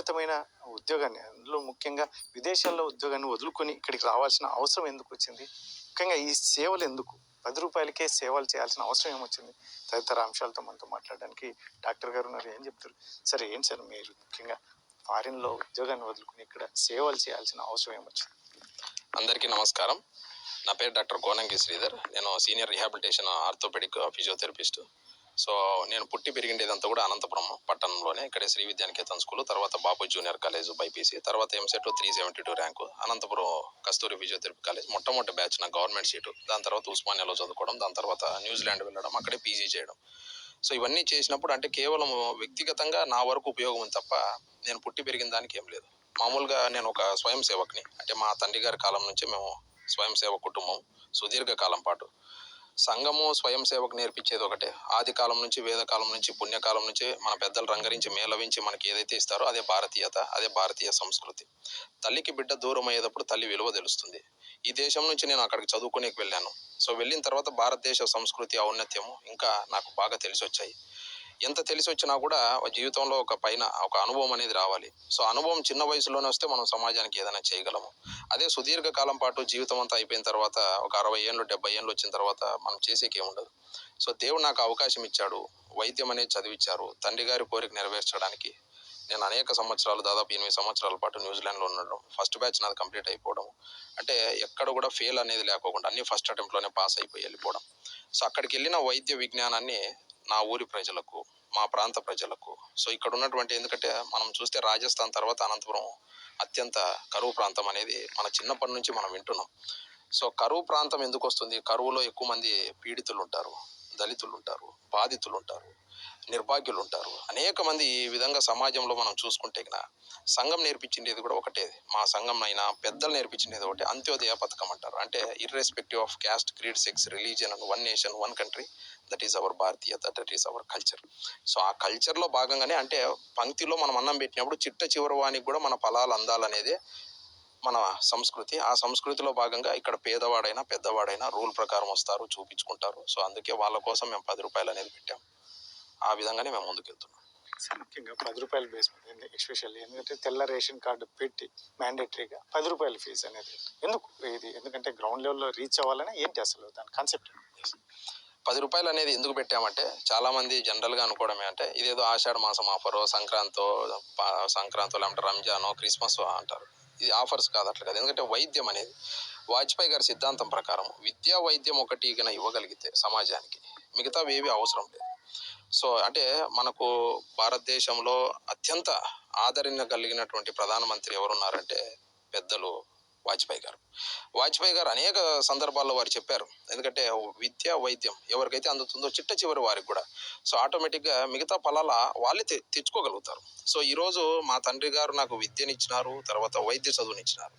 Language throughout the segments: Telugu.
ఉన్నతమైన ఉద్యోగాన్ని, అందులో ముఖ్యంగా విదేశాల్లో ఉద్యోగాన్ని వదులుకొని ఇక్కడికి రావాల్సిన అవసరం ఎందుకు వచ్చింది? ముఖ్యంగా ఈ సేవలు ఎందుకు? 10 రూపాయలకే సేవలు చేయాల్సిన అవసరం ఏమొచ్చింది? తదితర అంశాలతో మనతో మాట్లాడడానికి డాక్టర్ గారు ఉన్నారు. ఏం చెప్తారు? సరే, ఏంటి సార్ మీరు ముఖ్యంగా ఫారిన్‌లో ఉద్యోగాన్ని వదులుకొని ఇక్కడ సేవలు చేయాల్సిన అవసరం ఏమొచ్చింది? అందరికీ నమస్కారం. నా పేరు డాక్టర్ కోనంకి శ్రీధర్. నేను senior rehabilitation orthopedic physiotherapist. So నేను పుట్టి పెరిగిండేదంతా కూడా అనంతపురం పట్టణంలోనే. ఇక్కడే శ్రీ విద్యానికేతన్ స్కూల్, తర్వాత బాబు జూనియర్ కాలేజ్ బైపీసీ, తర్వాత ఎంసెట్ 372 ర్యాంకు, అనంతపురం కస్తూరి ఫిజియోథెరపీ కాలేజ్ మొట్టమొదటి బ్యాచ్ నా గవర్నమెంట్ సీటు. దాని తర్వాత ఉస్మానియాలో చదువుకోవడం, దాని తర్వాత న్యూజిలాండ్ వెళ్ళడం, అక్కడే పీజీ చేయడం. సో ఇవన్నీ చేసినప్పుడు అంటే కేవలం వ్యక్తిగతంగా నా వరకు ఉపయోగం తప్ప నేను పుట్టి పెరిగిన దానికి ఏం లేదు. మామూలుగా నేను ఒక స్వయం సేవకుని. అంటే మా తండ్రి గారి కాలం నుంచి మేము స్వయం సేవ కుటుంబం, సుదీర్ఘ కాలం పాటు. సంఘము స్వయం సేవకు నేర్పించేది ఒకటే. ఆది కాలం నుంచి, వేదకాలం నుంచి, పుణ్యకాలం నుంచి మన పెద్దలు రంగరించి మేళవించి మనకి ఏదైతే ఇస్తారో అదే భారతీయత, అదే భారతీయ సంస్కృతి. తల్లికి బిడ్డ దూరం అయ్యేటప్పుడు తల్లి విలువ తెలుస్తుంది. ఈ దేశం నుంచి నేను అక్కడికి చదువుకునేకి వెళ్ళాను. సో వెళ్ళిన తర్వాత భారతదేశ సంస్కృతి ఔన్నత్యము ఇంకా నాకు బాగా తెలిసి వచ్చాయి. ఎంత తెలిసి వచ్చినా కూడా జీవితంలో ఒక అనుభవం అనేది రావాలి. సో అనుభవం చిన్న వయసులోనే వస్తే మనం సమాజానికి ఏదైనా చేయగలము. అదే సుదీర్ఘ కాలం పాటు జీవితం అంతా అయిపోయిన తర్వాత ఒక 60 ఏళ్ళు 70 ఏళ్ళు వచ్చిన తర్వాత మనం చేసేకి ఏముండదు. సో దేవుడు నాకు అవకాశం ఇచ్చాడు, వైద్యం అనేది చదివిచ్చారు. తండ్రి గారి కోరిక నెరవేర్చడానికి నేను అనేక సంవత్సరాలు, దాదాపు 8 సంవత్సరాల పాటు న్యూజిలాండ్లో ఉండడం, ఫస్ట్ బ్యాచ్ నాది కంప్లీట్ అయిపోవడం, అంటే ఎక్కడ కూడా ఫెయిల్ అనేది లేకోకుండా అన్ని ఫస్ట్ అటెంప్ట్లోనే పాస్ అయిపోయి వెళ్ళిపోవడం. సో అక్కడికి వెళ్ళిన వైద్య విజ్ఞానాన్ని నా ఊరి ప్రజలకు, మా ప్రాంత ప్రజలకు, సో ఇక్కడ ఉన్నటువంటి, ఎందుకంటే మనం చూస్తే రాజస్థాన్ తర్వాత అనంతపురం అత్యంత కరువు ప్రాంతం అనేది మన చిన్నప్పటి నుంచి మనం వింటున్నాం. సో కరువు ప్రాంతం ఎందుకు వస్తుంది? కరువులో ఎక్కువ మంది పీడితులు ఉంటారు, దళితులు ఉంటారు, బాధితులు ఉంటారు, నిర్భాగ్యులు ఉంటారు, అనేక మంది. ఈ విధంగా సమాజంలో మనం చూసుకుంటే సంఘం నేర్పించిండేది కూడా ఒకటే. మా సంఘం అయినా పెద్దలు నేర్పించిండేది ఒకటే, అంత్యోదయ పథకం అంటారు. అంటే irrespective of caste, creed, sex, religion and one nation one country, that is our భారతీయత, that is our culture. So ఆ కల్చర్లో భాగంగానే, అంటే పంక్తిలో మనం అన్నం పెట్టినప్పుడు చిట్ట చివరి వానికి కూడా మన ఫలాలు అందాలనేదే మన సంస్కృతి. ఆ సంస్కృతిలో భాగంగా ఇక్కడ పేదవాడైనా పెద్దవాడైనా రూల్ ప్రకారం వస్తారు, చూపించుకుంటారు. సో అందుకే వాళ్ళ కోసం మేము 10 రూపాయలు అనేది పెట్టాం. ఆ విధంగానే మేము ముందుకెళ్తున్నాం. ముఖ్యంగా 10 రూపాయల బేస్ మీద, ఎస్పెషల్లీ ఎందుకంటే తెల్ల రేషన్ కార్డు పెట్టి మ్యాండేటరీగా 10 రూపాయల ఫీజు అనేది ఎందుకు? ఇది ఎందుకంటే గ్రౌండ్ లెవెల్లో రీచ్ అవ్వాలని ఏంటి అసలు దాని కాన్సెప్ట్? 10 రూపాయలు అనేది ఎందుకు పెట్టామంటే, చాలా మంది జనరల్గా అనుకోవడమే అంటే ఇదేదో ఆషాఢ మాసం ఆఫరో, సంక్రాంతో లేదంటే రంజానో, క్రిస్మస్ అంటారు. ఇది ఆఫర్స్ కాదు, అట్లా కాదు. ఎందుకంటే వైద్యం అనేది వాజ్పేయి గారి సిద్ధాంతం ప్రకారం విద్యా వైద్యం ఒకటి ఇవ్వగలిగితే సమాజానికి మిగతావి ఏవి అవసరం లేదు. సో అంటే మనకు భారతదేశంలో అత్యంత ఆదరణ కలిగినటువంటి ప్రధానమంత్రి ఎవరున్నారంటే పెద్దలు వాజ్పేయి గారు అనేక సందర్భాల్లో వారు చెప్పారు. ఎందుకంటే విద్య వైద్యం ఎవరికైతే అందుతుందో చిట్ట చివరి వారికి కూడా, సో ఆటోమేటిక్గా మిగతా ఫలాల వాళ్ళే తెచ్చుకోగలుగుతారు. సో ఈరోజు మా తండ్రి గారు నాకు విద్యనిచ్చినారు, తర్వాత వైద్య చదువునిచ్చినారు.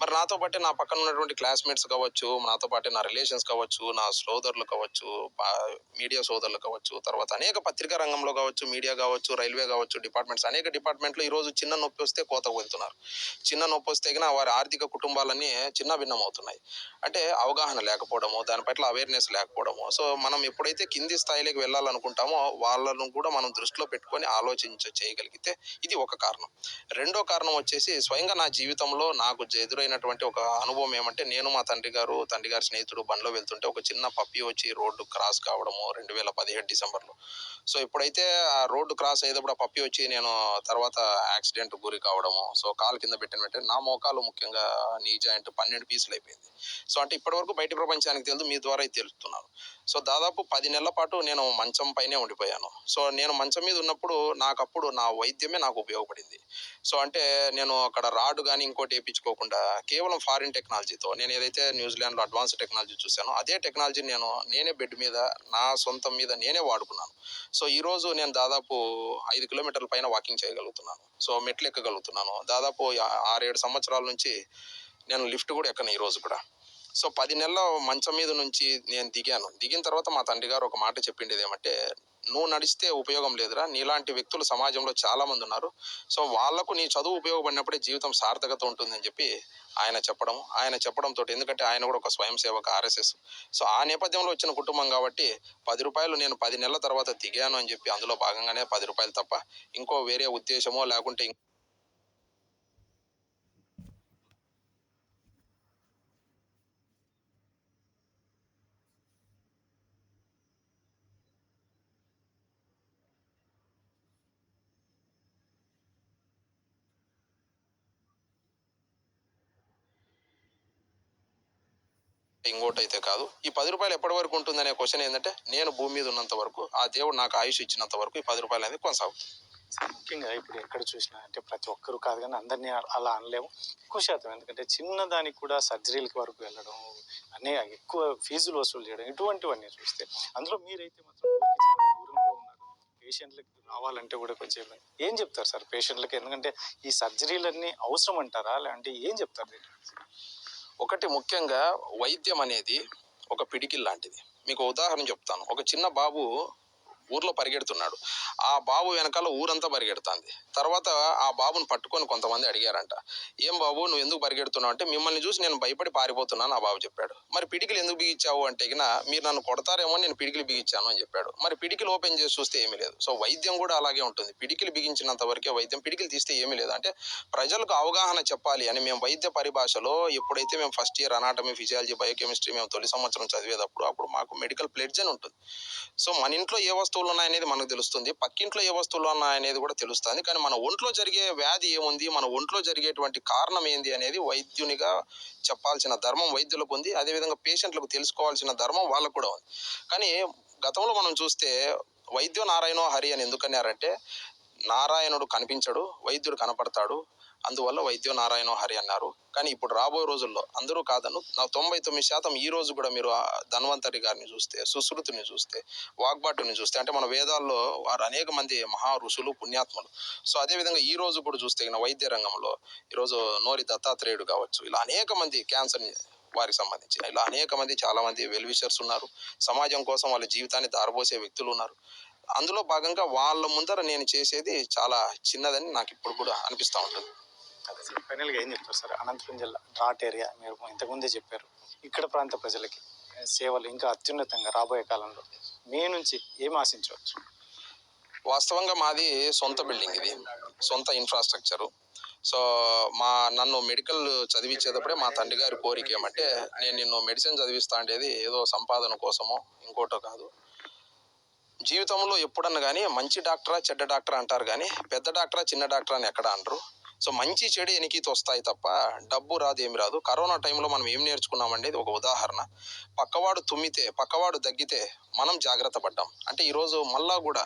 మరి నాతో పాటే నా పక్కన ఉన్నటువంటి క్లాస్మేట్స్ కావచ్చు, నాతో పాటే నా రిలేషన్స్ కావచ్చు, నా సోదరులు కావచ్చు, మీడియా సోదరులు కావచ్చు, తర్వాత అనేక పత్రికా రంగంలో కావచ్చు, మీడియా కావచ్చు, రైల్వే కావచ్చు, అనేక డిపార్ట్మెంట్లో ఈరోజు చిన్న నొప్పి వస్తే కోతకు వెళ్తున్నారు. చిన్న నొప్పి వస్తే వారి ఆర్థిక కుటుంబాలన్నీ చిన్న భిన్నం అవుతున్నాయి. అంటే అవగాహన లేకపోవడము, దాని పట్ల అవేర్నెస్ లేకపోవడము. సో మనం ఎప్పుడైతే కింది స్థాయిలోకి వెళ్ళాలనుకుంటామో వాళ్ళను కూడా మనం దృష్టిలో పెట్టుకొని చేయగలిగితే ఇది ఒక కారణం. రెండో కారణం వచ్చేసి స్వయంగా నా జీవితంలో నాకు ఎదురైనటువంటి ఒక అనుభవం ఏమంటే, నేను మా తండ్రి గారి స్నేహితుడు బండిలో వెళ్తుంటే ఒక చిన్న పప్పి వచ్చి రోడ్డు క్రాస్ కావడము 2017 డిసెంబర్లో. సో ఎప్పుడైతే ఆ రోడ్డు క్రాస్ అయ్యేటప్పుడు ఆ పప్పి వచ్చి నేను తర్వాత యాక్సిడెంట్ గురి కావడము, సో కాలు కింద పెట్టిన వెంటనే నా మోకాలు ముఖ్యంగా నీ జాయింట్ 12 పీసులు అయిపోయింది. సో అంటే ఇప్పటివరకు బయట ప్రపంచానికి తెలుసు, మీ ద్వారా అయితే తెలుస్తున్నాను. సో దాదాపు 10 నెలల పాటు నేను మంచం పైనే ఉండిపోయాను. సో నేను మంచం మీద ఉన్నప్పుడు నాకప్పుడు నా వైద్యమే నాకు ఉపయోగపడింది. సో అంటే నేను అక్కడ రాడ్ కానీ ఇంకోటి వేయించుకోకుండా కేవలం ఫారిన్ టెక్నాలజీతో, నేను ఏదైతే న్యూజిలాండ్లో అడ్వాన్స్ టెక్నాలజీ చూశానో అదే టెక్నాలజీ నేనే బెడ్ మీద నా సొంతం మీద నేనే వాడుకున్నాను. సో ఈరోజు నేను దాదాపు 5 కిలోమీటర్ల పైన వాకింగ్ చేయగలుగుతున్నాను. సో మెట్లు ఎక్కగలుగుతున్నాను. దాదాపు 6-7 సంవత్సరాల నుంచి నేను లిఫ్ట్ కూడా ఎక్కను ఈరోజు కూడా. సో 10 నెలల మంచం మీద నుంచి నేను దిగిన తర్వాత మా తండ్రి గారు ఒక మాట చెప్పిండేది ఏమంటే, నువ్వు నడిస్తే ఉపయోగం లేదురా, నీలాంటి వ్యక్తులు సమాజంలో చాలా మంది ఉన్నారు. సో వాళ్లకు నీ చదువు ఉపయోగపడినప్పుడే జీవితం సార్థకత ఉంటుందని చెప్పి ఆయన చెప్పడంతో, ఎందుకంటే ఆయన కూడా ఒక స్వయం సేవక, RSS. సో ఆ నేపథ్యంలో వచ్చిన కుటుంబం కాబట్టి 10 రూపాయలు నేను 10 నెలల తర్వాత దిగాను అని చెప్పి అందులో భాగంగానే 10 రూపాయలు తప్ప ఇంకో వేరే ఉద్దేశమో లేకుంటే ఇంకోటి అయితే కాదు. ఈ 10 రూపాయలు ఎప్పటి వరకు ఉంటుందనే క్వశ్చన్ ఏంటంటే, నేను భూమి మీద ఉన్నంత వరకు, ఆ దేవుడు నాకు ఆయుష్ ఇచ్చినంత వరకు ఈ 10 రూపాయలు అనేది కొనసాగుతుంది. ముఖ్యంగా ఇప్పుడు ఎక్కడ చూసినా అంటే ప్రతి ఒక్కరు కాదు కానీ అందరినీ అలా అనలేము. ఎక్కువ శాతం ఎందుకంటే చిన్నదానికి కూడా సర్జరీలకి వరకు వెళ్ళడం, అనే ఎక్కువ ఫీజులు వసూలు చేయడం, ఇటువంటివన్నీ చూస్తే అందులో మీరైతే మాత్రం ఊరికి చాలా దూరంలో ఉన్నారు. పేషెంట్లకి రావాలంటే కూడా కొంచెం ఇబ్బంది. ఏం చెప్తారు సార్ పేషెంట్లకి? ఎందుకంటే ఈ సర్జరీలన్నీ అవసరం అంటారా, లేదంటే ఏం చెప్తారు దీనికి? ఒకటి ముఖ్యంగా వైద్యం అనేది ఒక పిడికిల్ లాంటిది. మీకు ఉదాహరణ చెప్తాను. ఒక చిన్న బాబు ఊర్లో పరిగెడుతున్నాడు. ఆ బాబు వెనకాల ఊరంతా పరిగెడుతుంది. తర్వాత ఆ బాబుని పట్టుకొని కొంతమంది అడిగారంట, ఏం బాబు నువ్వు ఎందుకు పరిగెడుతున్నావు అంటే, మిమ్మల్ని చూసి నేను భయపడి పారిపోతున్నాను ఆ బాబు చెప్పాడు. మరి పిడికిలు ఎందుకు బిగించావు అంటే మీరు నన్ను కొడతారేమో నేను పిడికిలు బిగించాను అని చెప్పాడు. మరి పిడికిలు ఓపెన్ చేసి చూస్తే ఏమీ లేదు. సో వైద్యం కూడా అలాగే ఉంటుంది. పిడికిలు బిగించినంత వరకే వైద్యం, పిడికిలు తీస్తే ఏమీ లేదు. అంటే ప్రజలకు అవగాహన చెప్పాలి అని మేము వైద్య పరిభాషలో ఎప్పుడైతే మేము first year anatomy, physiology, biochemistry మేము తొలి సంవత్సరం చదివేటప్పుడు అప్పుడు మాకు మెడికల్ ప్లెడ్జ్ అని ఉంటుంది. సో మన ఇంట్లో ఏ వస్తువులు ఉన్నాయనేది మనకు తెలుస్తుంది, పక్కింట్లో ఏ వస్తువులు ఉన్నాయనేది కూడా తెలుస్తుంది. కానీ మన ఒంట్లో జరిగే వ్యాధి ఏముంది, మన ఒంట్లో జరిగేటువంటి కారణం ఏంది అనేది వైద్యునిగా చెప్పాల్సిన ధర్మం వైద్యులకు ఉంది. అదేవిధంగా పేషెంట్లకు తెలుసుకోవాల్సిన ధర్మం వాళ్ళకు కూడా ఉంది. కానీ గతంలో మనం చూస్తే వైద్యో నారాయణో హరి అని ఎందుకన్నారంటే, నారాయణుడు కనిపించడు, వైద్యుడు కనపడతాడు, అందువల్ల వైద్యో నారాయణో హరి అన్నారు. కానీ ఇప్పుడు రాబోయే రోజుల్లో అందరూ కాదను, 99% ఈ రోజు కూడా మీరు ధన్వంతరి గారిని చూస్తే, సుశ్రుతిని చూస్తే, వాగ్బాటుని చూస్తే, అంటే మన వేదాల్లో వారు అనేక మంది మహా ఋషులు, పుణ్యాత్ములు. సో అదేవిధంగా ఈ రోజు కూడా చూస్తే వైద్య రంగంలో ఈరోజు నోరి దత్తాత్రేయుడు కావచ్చు, ఇలా అనేక మంది క్యాన్సర్ వారికి సంబంధించి ఇలా అనేక మంది చాలా మంది వెల్ విషర్స్ ఉన్నారు. సమాజం కోసం వాళ్ళ జీవితాన్ని దారబోసే వ్యక్తులు ఉన్నారు. అందులో భాగంగా వాళ్ళ ముందర నేను చేసేది చాలా చిన్నదని నాకు ఇప్పుడు కూడా అనిపిస్తూ ఉంటుంది. అదే సార్, ఫైనల్గా ఏం చెప్తారు సార్? అనంతపురం జిల్లా ఘాట్ ఏరియా మీరు ఇంతకుముందే చెప్పారు, ఇక్కడ ప్రాంత ప్రజలకి సేవలు ఇంకా అత్యున్నతంగా రాబోయే కాలంలో మీ నుంచి ఏం ఆశించవచ్చు? వాస్తవంగా మాది సొంత బిల్డింగ్, ఇది సొంత ఇన్ఫ్రాస్ట్రక్చరు. సో నన్ను మెడికల్ చదివించేటప్పుడే మా తండ్రి గారి కోరిక ఏమంటే, నేను నిన్ను మెడిసిన్ చదివిస్తా అంటే ఏదో సంపాదన కోసమో ఇంకోటో కాదు. జీవితంలో ఎప్పుడన్నా కానీ మంచి డాక్టరా చెడ్డ డాక్టర్ అంటారు, కానీ పెద్ద డాక్టరా చిన్న డాక్టర్ అని ఎక్కడ అనరు. సో మంచి చెడు ఎనికితో వస్తాయి తప్ప డబ్బు రాదు, ఏమి రాదు. కరోనా టైంలో మనం ఏం నేర్చుకున్నామండి, ఇది ఒక ఉదాహరణ. పక్కవాడు తుమ్మితే, పక్కవాడు దగ్గితే మనం జాగ్రత్త పడ్డాం. అంటే ఈరోజు మళ్ళా కూడా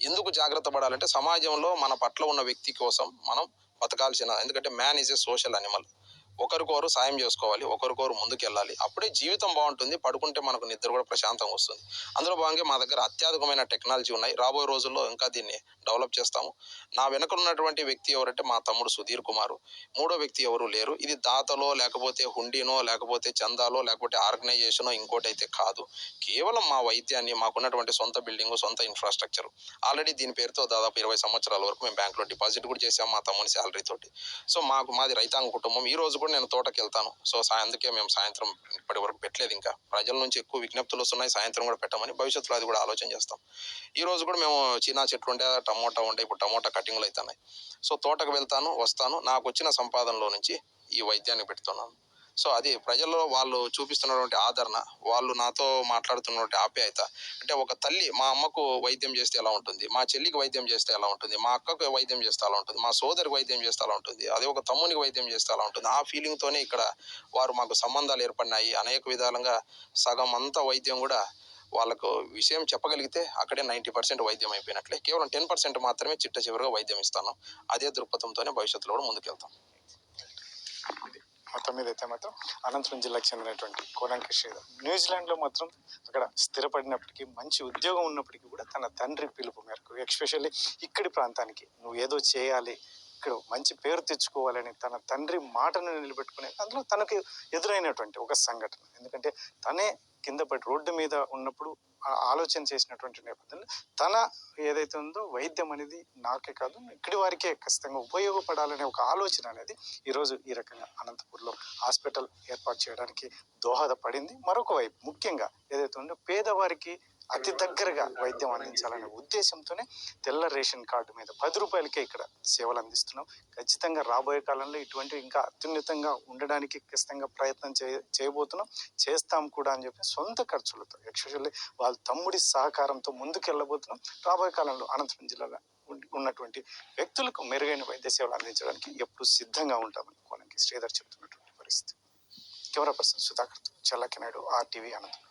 ఎందుకు జాగ్రత్త పడాలంటే, సమాజంలో మన పట్ల ఉన్న వ్యక్తి కోసం మనం బతకాల్సిన, ఎందుకంటే man is a social animal. ఒకరికొకరు సాయం చేసుకోవాలి, ఒకరికొకరు ముందుకెళ్ళాలి, అప్పుడే జీవితం బాగుంటుంది. పడుకుంటే మనకు నిద్ర కూడా ప్రశాంతంగా వస్తుంది. అందులో భాగంగా మా దగ్గర అత్యాధునికమైన టెక్నాలజీ ఉన్నాయి. రాబోయే రోజుల్లో ఇంకా దీన్ని డెవలప్ చేస్తాము. నా వెనక ఉన్నటువంటి వ్యక్తి ఎవరంటే మా తమ్ముడు సుధీర్ కుమారు. మూడో వ్యక్తి ఎవరు లేరు. ఇది దాతలో, లేకపోతే హుండీనో, లేకపోతే చందాలో, లేకపోతే ఆర్గనైజేషనో ఇంకోటి అయితే కాదు. కేవలం మా వైద్యాన్ని, మాకున్నటువంటి సొంత బిల్డింగ్, సొంత ఇన్ఫ్రాస్ట్రక్చర్. ఆల్రెడీ దీని పేరుతో దాదాపు 20 సంవత్సరాల వరకు మేము బ్యాంకులో డిపాజిట్ కూడా చేసాము మా తమ్ముని శాలరీ తోటి. సో మాది రైతాంగ కుటుంబం. ఈ రోజు కూడా నేను తోటకి వెళ్తాను. సో అందుకే మేము సాయంత్రం ఇప్పటి వరకు పెట్టలేదు. ఇంకా ప్రజల నుంచి ఎక్కువ విజ్ఞప్తులు వస్తున్నాయి, సాయంత్రం కూడా పెట్టమని. భవిష్యత్తులో అది కూడా ఆలోచన చేస్తాం. ఈ రోజు కూడా మేము చీనా చెట్లు ఉండే, టమోటా ఉండే, ఇప్పుడు టమోటా కటింగ్లు అవుతున్నాయి. సో తోటకు వెళ్తాను, వస్తాను. నాకు వచ్చిన సంపాదనలో నుంచి ఈ వైద్యాన్ని పెడుతున్నాను. సో అది ప్రజల్లో వాళ్ళు చూపిస్తున్నటువంటి ఆదరణ, వాళ్ళు నాతో మాట్లాడుతున్నటువంటి ఆప్యాయత. అంటే ఒక తల్లి మా అమ్మకు వైద్యం చేస్తే ఎలా ఉంటుంది, మా చెల్లికి వైద్యం చేస్తే ఎలా ఉంటుంది, మా అక్కకు వైద్యం చేస్తే ఎలా ఉంటుంది, మా సోదరికి వైద్యం చేస్తే ఎలా ఉంటుంది, అదే ఒక తమ్మునికి వైద్యం చేస్తే ఎలా ఉంటుంది, ఆ ఫీలింగ్తోనే ఇక్కడ వారు మాకు సంబంధాలు ఏర్పడినాయి. అనేక విధాలుగా సగం అంతా వైద్యం కూడా వాళ్ళకు విషయం చెప్పగలిగితే అక్కడే 90% వైద్యం అయిపోయినట్లే. కేవలం 10% మాత్రమే చిట్ట చివరిగా వైద్యం ఇస్తాను. అదే దృక్పథంతోనే భవిష్యత్తులో కూడా ముందుకెళ్తాం. మొత్తం మీద అయితే మాత్రం అనంతపురం జిల్లాకు చెందినటువంటి కోనంకి శ్రీధర్ న్యూజిలాండ్లో మాత్రం అక్కడ స్థిరపడినప్పటికీ, మంచి ఉద్యోగం ఉన్నప్పటికీ కూడా తన తండ్రి పిలుపు మేరకు, ఎస్పెషల్లీ ఇక్కడి ప్రాంతానికి నువ్వు ఏదో చేయాలి, ఇక్కడ మంచి పేరు తెచ్చుకోవాలని తన తండ్రి మాటను నిలబెట్టుకునే అందులో తనకు ఎదురైనటువంటి ఒక సంఘటన. ఎందుకంటే తనే కింద పడి రోడ్డు మీద ఉన్నప్పుడు ఆలోచన చేసినటువంటి నేపథ్యంలో తన ఏదైతే ఉందో వైద్యం అనేది నాకే కాదు ఇక్కడి వారికే ఖచ్చితంగా ఉపయోగపడాలనే ఒక ఆలోచన అనేది ఈరోజు ఈ రకంగా అనంతపూర్లో హాస్పిటల్ ఏర్పాటు చేయడానికి దోహదపడింది. మరొక వైపు ముఖ్యంగా ఏదైతే ఉందో పేదవారికి అతి దగ్గరగా వైద్యం అందించాలనే ఉద్దేశంతోనే తెల్ల రేషన్ కార్డు మీద 10 రూపాయలకే ఇక్కడ సేవలు అందిస్తున్నాం. ఖచ్చితంగా రాబోయే కాలంలో ఇటువంటివి ఇంకా అత్యున్నతంగా ఉండడానికి ఖచ్చితంగా ప్రయత్నం చేయబోతున్నాం, చేస్తాం కూడా అని చెప్పి సొంత ఖర్చులతో, ఎస్పెషల్లీ వాళ్ళ తమ్ముడి సహకారంతో ముందుకెళ్ళబోతున్నాం. రాబోయే కాలంలో అనంతపురం జిల్లాలో ఉన్నటువంటి వ్యక్తులకు మెరుగైన వైద్య సేవలు అందించడానికి ఎప్పుడు సిద్ధంగా ఉంటామని కోనంకి శ్రీధర్ చెబుతున్నటువంటి పరిస్థితి. Camera person Sudhakar Challaki Naidu RTV Anantapuram.